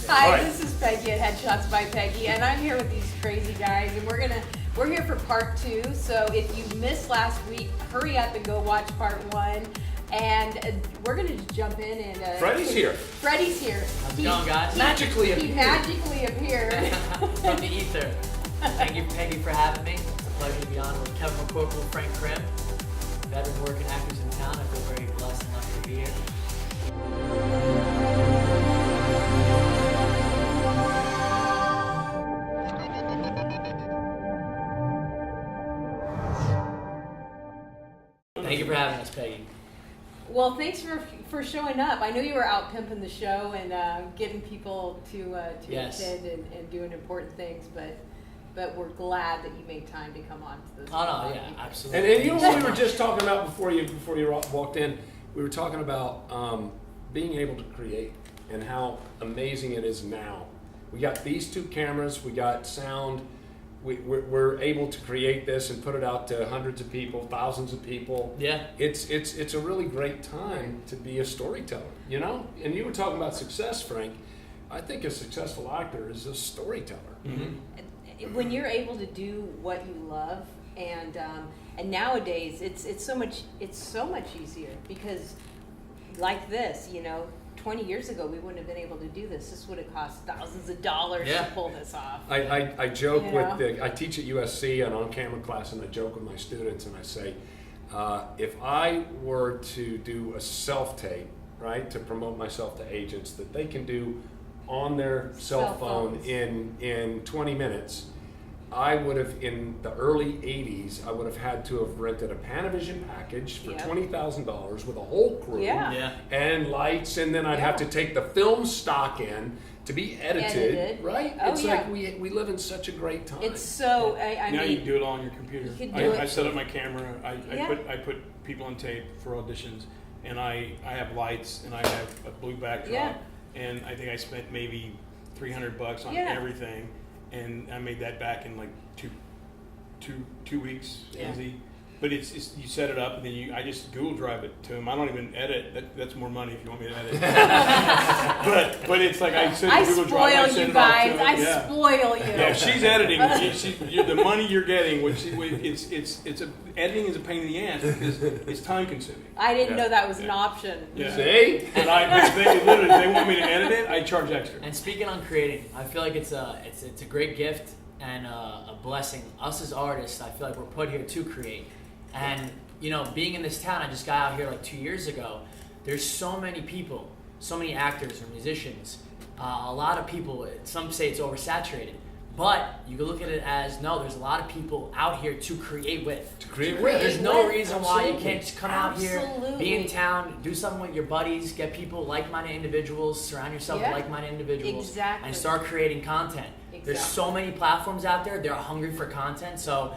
Hi, this is Peggy at Headshots by Peggy, and I'm here with these crazy guys, and we're here for part 2. So if you missed last week, hurry up and go watch part 1. And we're gonna just jump in and Freddy's here. Freddy's here. How's it going, guys? He magically appeared. From the ether. Thank you, Peggy, for having me. It's a pleasure to be on with Kevin McCorkle and Frank Crim. Veteran working actors in town. I feel very blessed and lucky to be here. Thank you for having us, Peggy. Well, thanks for showing up. I know you were out pimping the show and getting people to Yes. attend and doing important things, but we're glad that you made time to come on to this. Oh no, yeah, absolutely. And you know what we were just talking about before you walked in? We were talking about being able to create and how amazing it is now. We got these 2 cameras, we got sound. We're able to create this and put it out to hundreds of people, thousands of people. Yeah. It's a really great time to be a storyteller, you know? And you were talking about success, Frank. I think a successful actor is a storyteller. Mm-hmm. When you're able to do what you love, and nowadays it's so much easier, because like this, 20 years ago, we wouldn't have been able to do this. This would have cost thousands of dollars to pull this off. I joke I teach at USC, an on-camera class, and I joke with my students, and I say, if I were to do a self-tape, right, to promote myself to agents, that they can do on their cell phone in 20 minutes, I would have, in the early 80s, I would have had to have rented a Panavision package for $20,000 with a whole crew and lights, and then I'd have to take the film stock in to be edited. Right? Oh, it's like we live in such a great time. It's so, now you can do it all on your computer. You can do I set up my camera, I put people on tape for auditions, and I have lights, and I have a blue backdrop, and I think I spent maybe $300 on everything. And I made that back in like two weeks, easy. But it's you set it up, and then I just Google Drive it to him. I don't even edit. That's more money if you want me to edit. but it's like I send Google Drive. I send it off to him. I spoil you. Yeah, if she's editing, the money you're getting, editing is a pain in the ass because it's time consuming. I didn't know that was an option. Yeah. See? But if they want me to edit it, I charge extra. And speaking on creating, I feel like it's a great gift and a blessing. Us as artists, I feel like we're put here to create. And, being in this town, I just got out here like 2 years ago. There's so many people, so many actors or musicians, a lot of people. Some say it's oversaturated. But you can look at it as, no, there's a lot of people out here to create with. There's no reason why you can't just come out here, be in town, do something with your buddies, get people, like-minded individuals, surround yourself with like-minded individuals, and start creating content. There's so many platforms out there. They're hungry for content. So,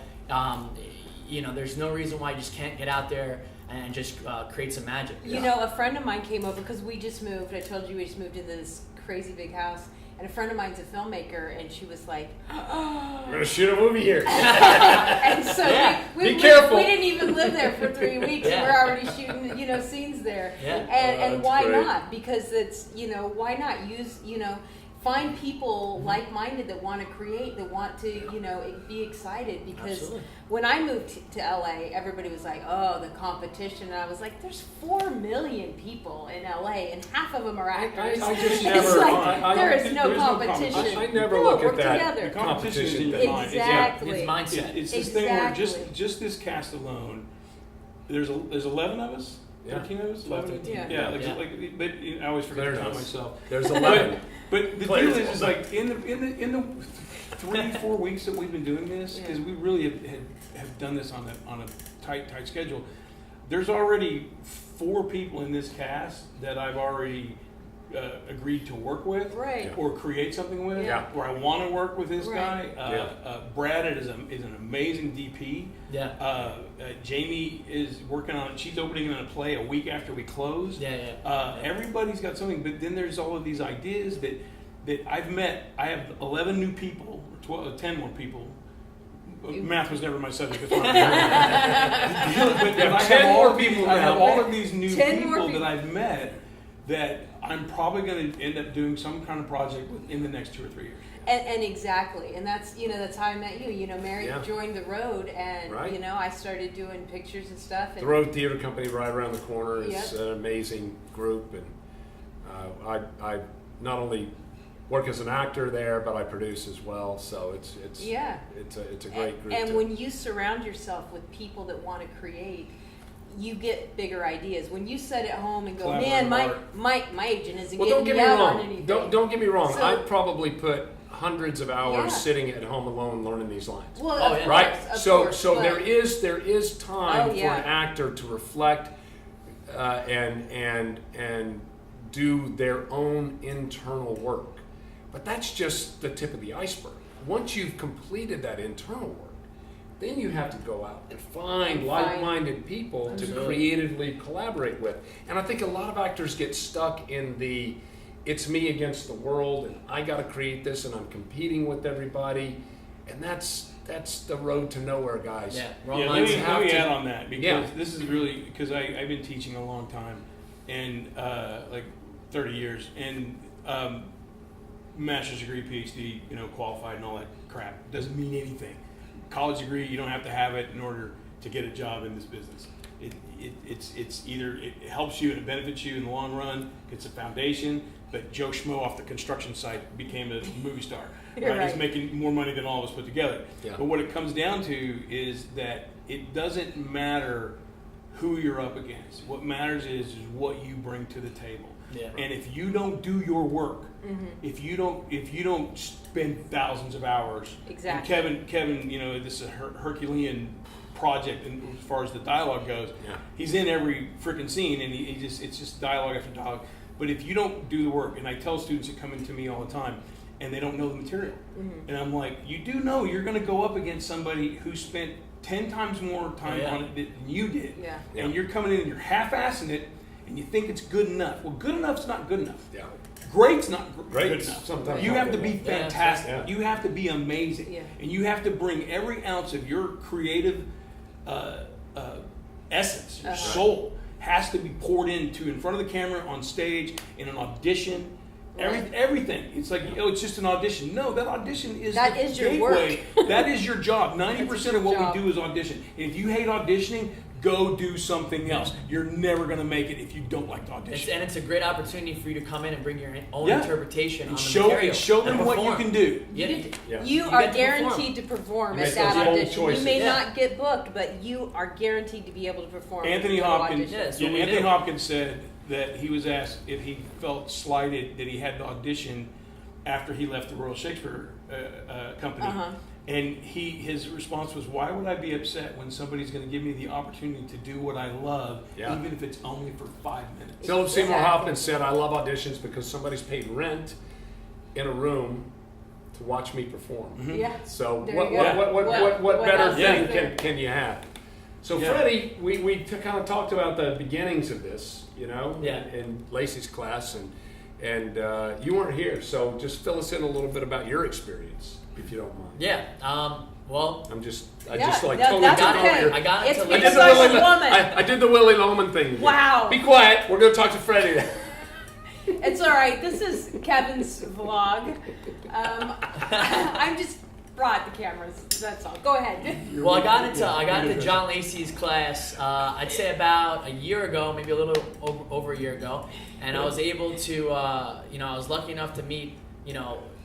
there's no reason why you just can't get out there and just create some magic. A friend of mine came over because we just moved. I told you we just moved into this crazy big house. And a friend of mine's a filmmaker, and she was like, we're going to shoot a movie here. And so be careful. We didn't even live there for 3 weeks, and we're already shooting, scenes there. Yeah. And why great. not? Because it's, why not use, find people like-minded that want to create, that want to, be excited. Because when I moved to LA, everybody was like, oh, the competition. And I was like, there's 4 million people in LA, and half of them are actors. I just never. There is no competition. I never look at that. Together. The competition is in your mind. Exactly. It's mindset. It's this thing where just this cast alone, there's 11 of us. 13 of us? 11? But I always forget to count myself. There's 11. But the deal is like in the 3-4 weeks that we've been doing this, because we really have done this on a tight schedule. There's already 4 people in this cast that I've already agreed to work with, or create something with, or I want to work with this guy. Brad is an amazing DP. Jamie is working on. She's opening on a play a week after we closed. Everybody's got something, but then there's all of these ideas that I've met. I have 11 new people, 10 more people. Math was never my subject. That's why I'm here. But I have all of these new people that I've met that I'm probably going to end up doing some kind of project in the next 2 or 3 years. And exactly, and that's that's how I met you. Mary joined the Road, and I started doing pictures and stuff. And the Road Theater Company right around the corner is an amazing group, and I not only work as an actor there, but I produce as well. So it's a great group. And when you surround yourself with people that want to create, you get bigger ideas. When you sit at home and go, man, my agent isn't getting me out on anything. Don't get me wrong. I probably put hundreds of hours sitting at home alone learning these lines. Well, right? Of so course, there is time for an actor to reflect and do their own internal work. But that's just the tip of the iceberg. Once you've completed that internal work, then you have to go out and find like-minded people to creatively collaborate with. And I think a lot of actors get stuck in the it's me against the world, and I got to create this, and I'm competing with everybody, and that's the road to nowhere, guys. Yeah, let me add on that, because this is really, because I've been teaching a long time, and like 30 years, and master's degree, PhD, qualified and all that crap. Doesn't mean anything. College degree, you don't have to have it in order to get a job in this business. It's either it helps you and it benefits you in the long run, it's a foundation, but Joe Schmo off the construction site became a movie star. Right? He's making more money than all of us put together. Yeah. But what it comes down to is that it doesn't matter who you're up against. What matters is what you bring to the table. Yeah. And if you don't do your work, if you don't spend thousands of hours, exactly. And Kevin, this is a Herculean project, and as far as the dialogue goes, he's in every freaking scene, and it's just dialogue after dialogue. But if you don't do the work, and I tell students that come into me all the time, and they don't know the material, and I'm like, you do know you're going to go up against somebody who spent 10 times more time on it than you did, and you're coming in and you're half-assing it, and you think it's good enough. Well, good enough's not good enough. Yeah. Great's not good enough. Sometimes you have to be fantastic. Yeah. You have to be amazing, and you have to bring every ounce of your creative essence, your soul, has to be poured into in front of the camera, on stage, in an audition. Everything. It's like, it's just an audition. No, that audition is your gateway. Work. That is your job. 90% of what we do is audition. And if you hate auditioning, go do something else. You're never going to make it if you don't like to audition. And it's a great opportunity for you to come in and bring your own interpretation on the material. Show them what you can do. You are guaranteed to perform at that audition. You may not get booked, but you are guaranteed to be able to perform. Anthony Hopkins said that he was asked if he felt slighted that he had to audition after he left the Royal Shakespeare Company. And his response was, why would I be upset when somebody's going to give me the opportunity to do what I love, even if it's only for 5 minutes? Philip Seymour Hoffman said, I love auditions because somebody's paid rent in a room to watch me perform. Yeah. So what better thing can you have? So Freddie, we kind of talked about the beginnings of this, in Lacey's class, and you weren't here, so just fill us in a little bit about your experience, if you don't mind. Yeah. Well, I just got into I did the Willie Loman thing. Wow. Be quiet. We're going to talk to Freddie. It's all right. This is Kevin's vlog. I'm just brought the cameras. That's all. Go ahead. Well, I got into John Lacey's class. I'd say about a year ago, maybe a little over a year ago, and I was able to. I was lucky enough to meet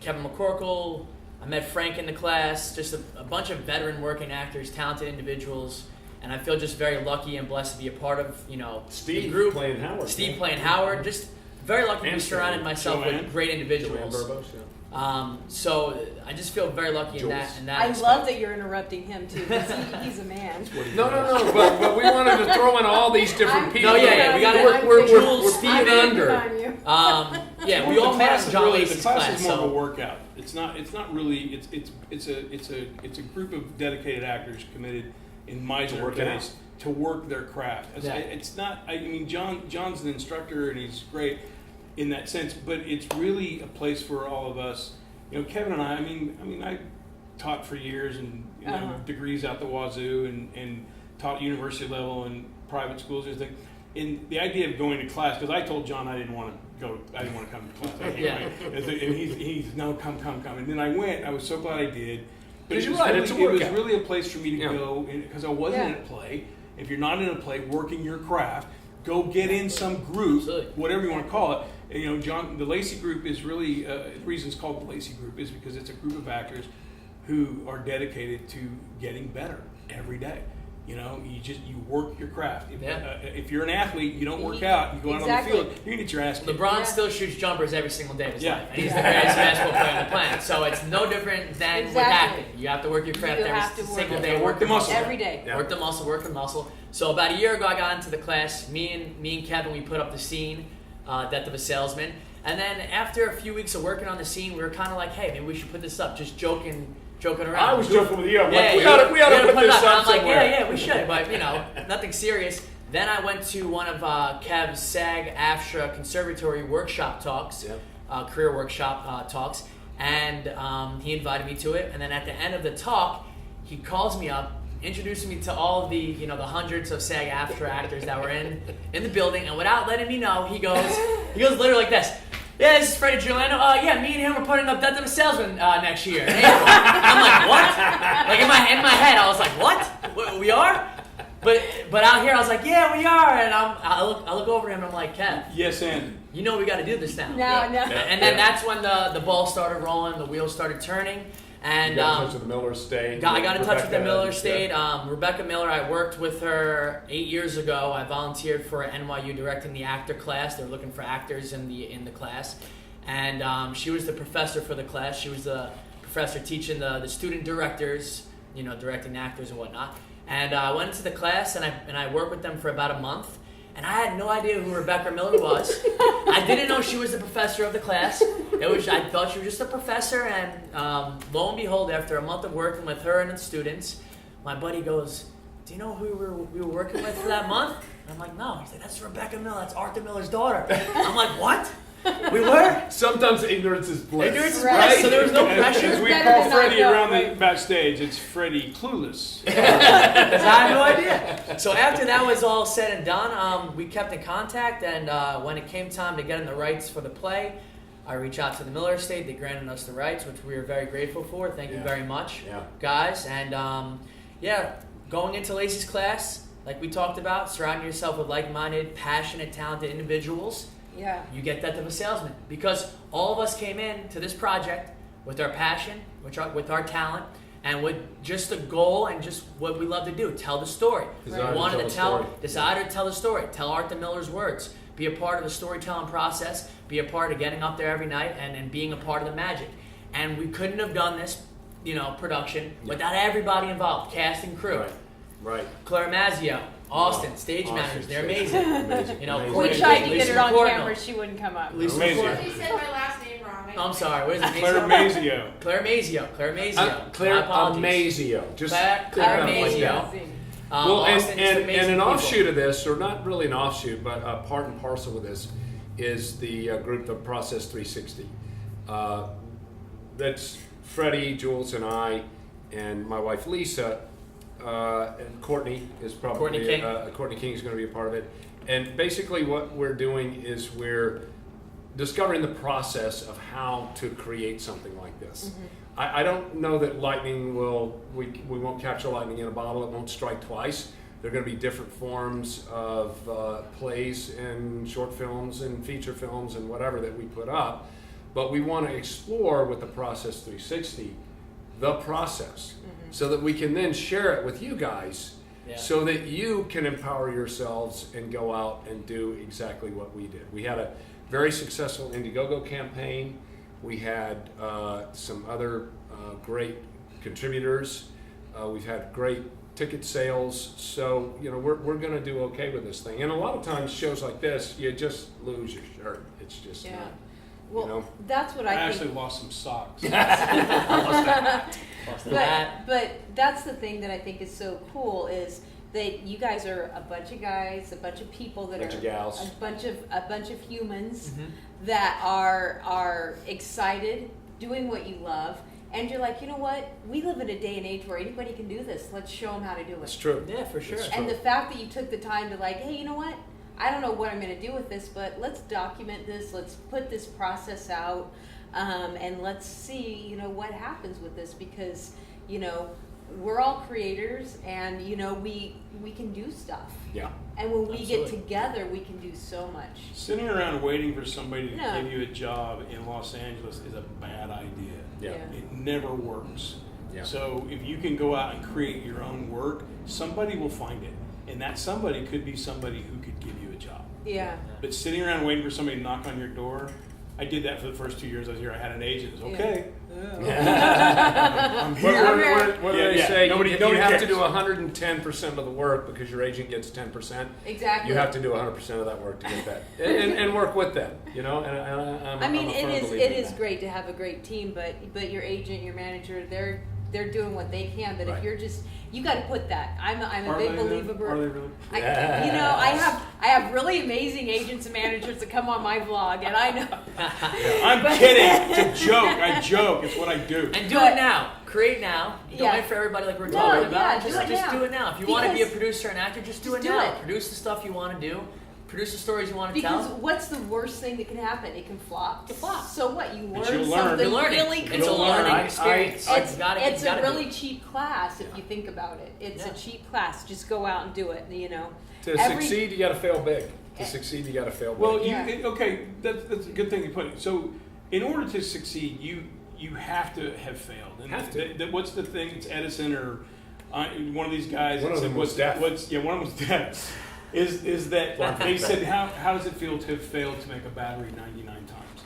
Kevin McCorkle. I met Frank in the class. Just a bunch of veteran working actors, talented individuals, and I feel just very lucky and blessed to be a part of Steve the group. Playing Howard. Steve playing Howard. Just very lucky to be surrounded myself Joanne. with great individuals. Joanne Burbos, So I just feel very lucky Jules. in that I aspect. love that you're interrupting him too, because he's a man. No, but we wanted to throw in all these different people. No, yeah, we got it. We're Jules, Steve Steve under. We all met in John Lacey's The class class. is more of a workout. It's not really. It's a group of dedicated actors committed, in my case, to work their craft. It's not. I mean, John's an instructor and he's great in that sense, but it's really a place for all of us. Kevin and I mean, I taught for years and degrees out the wazoo and taught university level and private schools and things. And the idea of going to class, because I told John I didn't want to go. I didn't want to come to class. And he's no, come. And then I went. I was so glad I did. But it was really a place for me to go because I wasn't in a play. If you're not in a play, working your craft, go get in some group, whatever you want to call it. And, you know, John, the Lacey Group is really the reason it's called the Lacey Group is because it's a group of actors who are dedicated to getting better every day. You know, you work your craft. If you're an athlete, you don't work out. You go out on the field, you're gonna get your ass kicked. LeBron still shoots jumpers every single day of his life, and he's the greatest basketball player on the planet. So it's no different than with acting. You have to work your craft every single day. Work the muscle every day. Work the muscle. So about a year ago, I got into the class. Me and Kevin, we put up the scene, Death of a Salesman, and then after a few weeks of working on the scene, we were kind of like, hey, maybe we should put this up. Just joking around. I was joking with you. I'm like, we ought to put this up somewhere. I'm like, we should, but, you know, nothing serious. Then I went to one of Kev's SAG-AFTRA conservatory workshop talks, career workshop talks, and he invited me to it. And then at the end of the talk, he calls me up, introducing me to all of the, you know, the hundreds of SAG-AFTRA actors that were in the building, and without letting me know, he goes literally like this. Yeah, this is Freddy Giorlando. Me and him are putting up Death of a Salesman next year. I'm like, what? Like in my head, I was like, what? We are? But out here, I was like, yeah, we are. And I look over him, and I'm like, Kev. Yes, and you know we got to do this now. No. And then that's when the ball started rolling, the wheels started turning. And you got in touch with the Miller Estate. I got in touch with the Miller Estate. Rebecca Miller, I worked with her 8 years ago. I volunteered for NYU directing the actor class. They were looking for actors in the class. And she was the professor for the class. She was the professor teaching the student directors, you know, directing actors and whatnot. And I went into the class and I worked with them for about a month. And I had no idea who Rebecca Miller was. I didn't know she was the professor of the class. I thought she was just a professor, and lo and behold, after a month of working with her and the students, my buddy goes, do you know who we were working with for that month? And I'm like, no. He's like, that's Rebecca Miller. That's Arthur Miller's daughter. I'm like, what? We were? Sometimes ignorance is bliss. Ignorance is bliss, so there was no pressure. As we call Freddy around the backstage, it's Freddy Clueless. Because I had no idea. So after that was all said and done, we kept in contact, and when it came time to get in the rights for the play, I reached out to the Miller Estate. They granted us the rights, which we were very grateful for. Thank you very much, guys. And going into Lacey's class, like we talked about, surrounding yourself with like-minded, passionate, talented individuals. Yeah. You get Death of a Salesman. Because all of us came in to this project with our passion, with our talent, and with just the goal and just what we love to do, tell the story. Desire we wanted to tell desire to tell the story, tell Arthur Miller's words, be a part of the storytelling process, be a part of getting up there every night and being a part of the magic. And we couldn't have done this, you know, production without everybody involved, cast and crew. Right. Claire Mazzo, Austin, stage managers, they're amazing. You know, we tried to get her on camera, she wouldn't come up. Amazing. You said my last name wrong. I'm sorry, what is it? Claire Mazzo. Claire Mazzo. Claire Mazzo. Just Claire Mazzo. Well, Austin's and amazing an people. offshoot of this, or not really an offshoot, but a part and parcel of this, is the group, the Process 360. That's Freddie, Jules, and I, and my wife Lisa, and Courtney is probably Courtney King is going to be a part of it. And basically, what we're doing is we're discovering the process of how to create something like this. Mm-hmm. I don't know that lightning we won't capture lightning in a bottle. It won't strike twice. There are going to be different forms of plays and short films and feature films and whatever that we put up. But we want to explore with the Process 360 the process, so that we can then share it with you guys, so that you can empower yourselves and go out and do exactly what we did. We had a very successful Indiegogo campaign. We had some other great contribitors. We've had great ticket sales. So, you know, we're going to do okay with this thing. And a lot of times shows like this, you just lose your shirt. It's just not. Well, you know? that's what I think. Actually lost some socks. But that's the thing that I think is so cool is that you guys are a bunch of guys, a bunch of people that Bunch are of gals. a bunch of humans that are excited, doing what you love, and you're like, you know what? We live in a day and age where anybody can do this. Let's show them how to do it. It's true. Yeah, for sure. It's And true. the fact that you took the time to like, hey, you know what? I don't know what I'm going to do with this, but let's document this. Let's put this process out, and let's see, you know, what happens with this, because, you know, we're all creators, and, you know, we can do stuff. Yeah. And when we get together, we can do so much. Sitting around waiting for somebody to give you a job in Los Angeles is a bad idea. Yeah. It never works. Yeah. So if you can go out and create your own work, somebody will find it. And that somebody could be somebody who could give you a job. Yeah. But sitting around waiting for somebody to knock on your door, I did that for the first 2 years I was here. I had an agent. It was okay. I'm here. What do they say? Nobody you have to cares. do 110% of the work because your agent gets 10%. Exactly. You have to do 100% of that work to get that, and work with them. You know, and I mean, I'm a firm it believer in is that. great to have a great team, but your agent, your manager, they're doing what they can. But Right. if you're just, you got to put that. I'm a Are big they believer. though? Are they really? You know, I have really amazing agents and managers that come on my vlog, and I know. I'm kidding. It's a joke. I joke. It's what I do. And do it now. Create now. Don't Yeah. wait for everybody like we're No, talking yeah, about. do Just it now. do it now. If you want to be a Because- producer and actor, just do it Just do now. it. Produce the stuff you want to do. Produce the stories you want to Because tell. what's the worst thing that can happen? It can flop. It flops. So what? You But learn you'll learn. something You're learning. really It's a cool. learning I- experience. It's, You gotta it's a do really it. cheap class if you think about it. It's Yeah. a cheap class. Just go out and do it. You know. To succeed, you got to fail big. To Eh. succeed, you got to fail big. Well, Yeah. okay, that's a good thing you put it. So, in order to succeed, you have to have failed. And Have to. What's the thing? It's Edison or one of these guys. One that of said, them was deaf. one of them was deaf. Is that they said how does it feel to have failed to make a battery 99 times?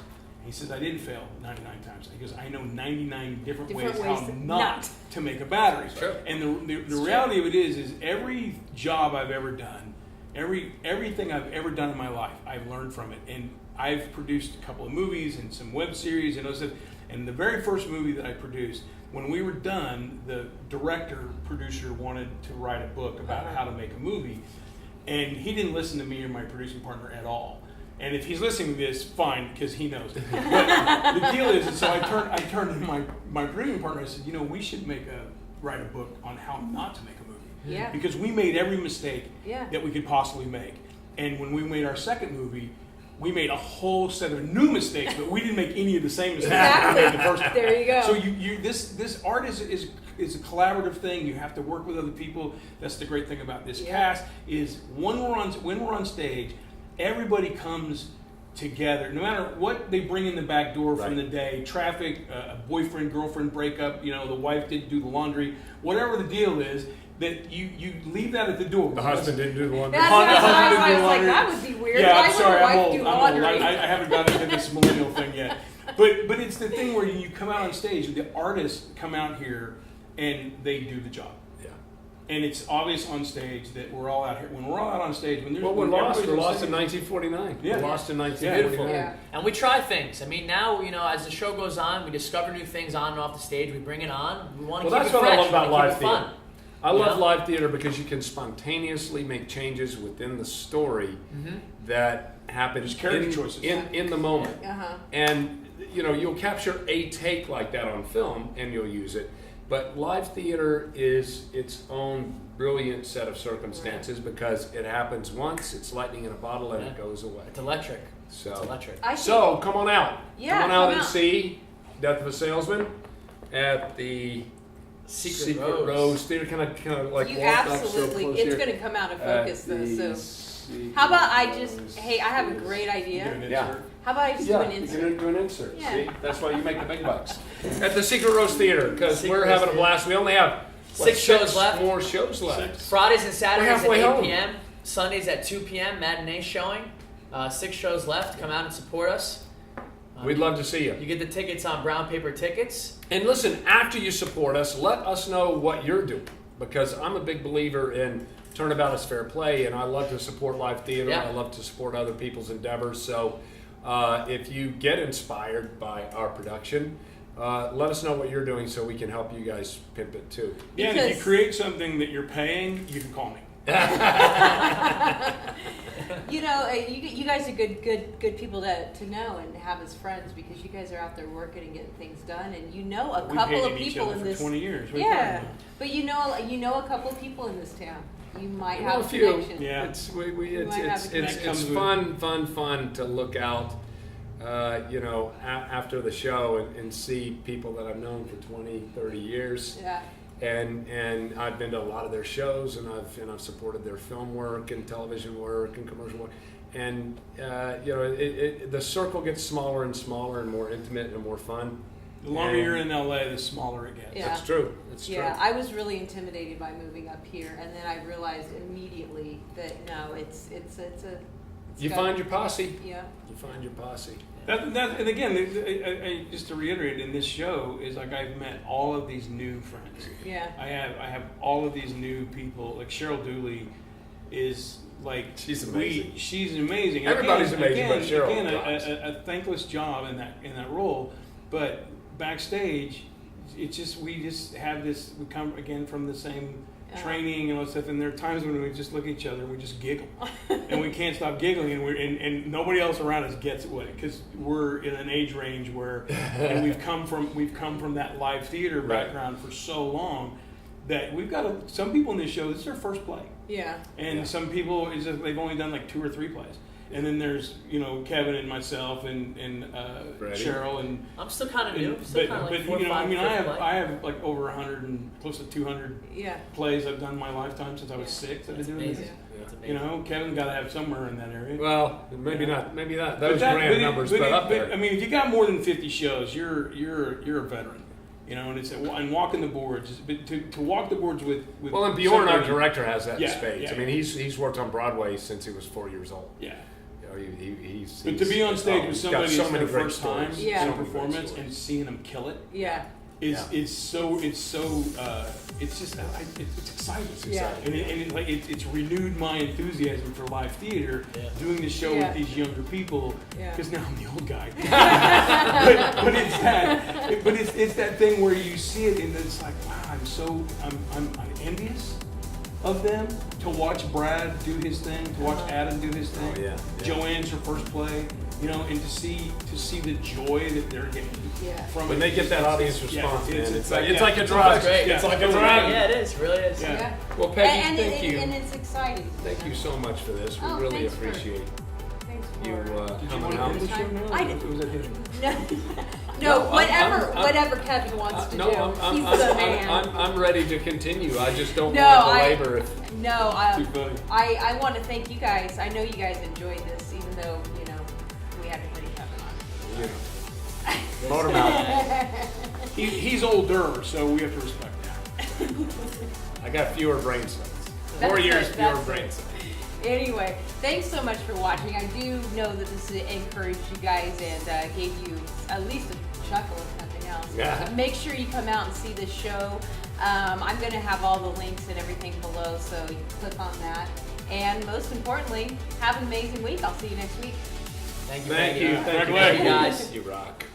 He says I didn't fail 99 times. He goes I know 99 different ways how to not to make a battery. Sure. And the reality of it is every job I've ever done, everything I've ever done in my life, I've learned from it. And I've produced a couple of movies and some web series and those. And the very first movie that I produced, when we were done, the producer wanted to write a book about how to make a movie, and he didn't listen to me or my producing partner at all. And if he's listening to this, fine, because he knows. But the deal is, so I turned to my producing partner. I said, you know, we should write a book on how not to make a movie. Yeah. Because we made every mistake Yeah. that we could possibly make. And when we made our second movie, we made a whole set of new mistakes, but we didn't make any of the same mistakes Exactly. we made the first time. There you go. So this art is a collaborative thing. You have to work with other people. That's the great thing about this cast is when we're on stage, everybody comes together. No matter what they bring in the back door from the day, traffic, a boyfriend girlfriend breakup, you know, the wife didn't do the laundry, whatever the deal is. That you leave that at the door. The husband didn't do the laundry. That's Husband why didn't do I was like, laundry. that would be weird. Yeah, Why I'm would sorry, a wife I'm old. do I'm old. laundry? I haven't gotten into this millennial thing yet. But it's the thing where you come out on stage, the artists come out here and they do the job. Yeah. And it's obvious on stage that we're all out here. When we're all out on stage, when there's Well, we're lost. everybody's We're on lost in stage- 1949. Yeah. We're lost in Yeah. 1949. Yeah. And we try things. I mean, now, you know, as the show goes on, we discover new things on and off the stage. We bring it on. We want to Well, keep that's it what I fresh. love about We wanna live keep it fun. theater. I love Yeah. live theater because you can spontaneously make changes within the story that happen There's character choices. in the moment. Uh-huh. And you know, you'll capture a take like that on film and you'll use it. But live theater is its own brilliant set of circumstances because it happens once, it's lightning in a bottle, and it goes away. It's electric. So, It's electric. so come on out. Yeah, come on out come and out. see Death of a Salesman at the Secret Rose Rose. Theater. Kind of like You walk up so absolutely, close it's here. going to come out of At focus though. the So, Secret how about I just, Rose hey, I have a great You do idea. an Yeah. insert. How about I just do Yeah, an you insert? can do an insert. Yeah. See, that's why you make the big bucks at the Secret Rose Theater because Secret we're Rose having a Theater. blast. We only have Six shows left. More shows left. Fridays and Saturdays at halfway 8 home. p.m. Sundays at 2 p.m. Matinee showing. 6 shows left. Come out and support us. We'd love to see you. You get the tickets on brown paper tickets. And listen, after you support us, let us know what you're doing because I'm a big believer in turnabout is fair play, and I love to support live theater. Yeah. I love to support other people's endeavors. So if you get inspired by our production, let us know what you're doing so we can help you guys pimp it too. Yeah, and if you Because- create something that you're paying, you can call me. You know, you guys are good people to know and have as friends because you guys are out there working and getting things done, and you know a We've couple hated of each people other in for this. 20 years. What are you talking Yeah, about? but you know a couple of people in this town. you might Well, have a a few. connection. Yeah. It's might have a it's connection. fun to look out, after the show and see people that I've known for 20, 30 years. Yeah. And I've been to a lot of their shows, and I've supported their film work and television work and commercial work. And the circle gets smaller and smaller and more intimate and more fun. The longer you're in LA, the smaller it gets. Yeah. That's true. That's true. Yeah, I was really intimidated by moving up here, and then I realized immediately that no, it's You gotta- find your posse. Yeah. You find your posse. And again, I, just to reiterate, in this show is like I've met all of these new friends. Yeah. I have all of these new people. Like Cheryl Dooley is like She's amazing. She's amazing. Everybody's amazing, but Cheryl again, rocks. a thankless job in that role, but backstage, it's just we just have this. We come again from the same training and all that stuff, and there are times when we just look at each other and we just giggle, and we can't stop giggling, and nobody else around us gets it because we're in an age range where and we've come from that live theater background for so long that we've got some people in this show, this is their first play. Yeah. And some people, it's just, they've only done like 2 or 3 plays. And then there's, Kevin and myself and Cheryl and... I'm still kind of new. Still kind of like 4 or 5 I have like over 100 and close to 200 Yeah. plays I've done in my lifetime since I was 6. I've been doing amazing. this. That's amazing. Kevin's got to have somewhere in that area. Well, maybe not. Maybe not. Those But grand numbers, but up there. I mean, if you got more than 50 shows, you're a veteran. And it's and walking the boards, but to walk the boards with Well, and Bjorn, our somebody- director, has that in Yeah, spades. yeah. I mean, he's worked on Broadway since he was 4 years old. Yeah. He's But to be on stage with he's got somebody so it's many their great first time stories. Yeah. in a So many great performance stories. and seeing them kill it Yeah. it's so it's just it's exciting. It's Yeah. exciting. And it's renewed my enthusiasm for live theater, doing this show Yeah. with these younger people Yeah. because now I'm the old guy. but it's that thing where you see it and it's like, wow, I'm envious of them to watch Brad do his thing, to watch Adam do his thing. Oh, yeah. Joanne's her first play, and to see the joy that they're getting from When it. they get that audience Yeah, response, man, it's like yeah. a drug. great. It's like a Yeah. drug. Yeah, it is. It really is. Yeah. Yeah. Well, Peggy, and thank you. And it's exciting. Thank you so much for this. We Oh, really thanks for- appreciate Thanks for you Did you coming want to out. end the show now? I Or was that him? No, No, whatever Kevin wants to No, do. He's the man. I'm ready to continue. I just don't No, want to belabor it. Too funny. I want to thank you guys. I know you guys enjoyed this, even though, we had to put Kevin on. Motor mouth. He's older, so we have to respect that. I got fewer brain cells. That's 4 years it, fewer that's brain it. cells. Anyway, thanks so much for watching. I do know that this encouraged you guys and gave you at least a chuckle, if nothing else. Yeah. Make sure you come out and see the show. I'm going to have all the links and everything below, so you can click on that. And most importantly, have an amazing week. I'll see you next week. Thank you. Thank Peggy. you. Thank you, Thank you, guys. You rock.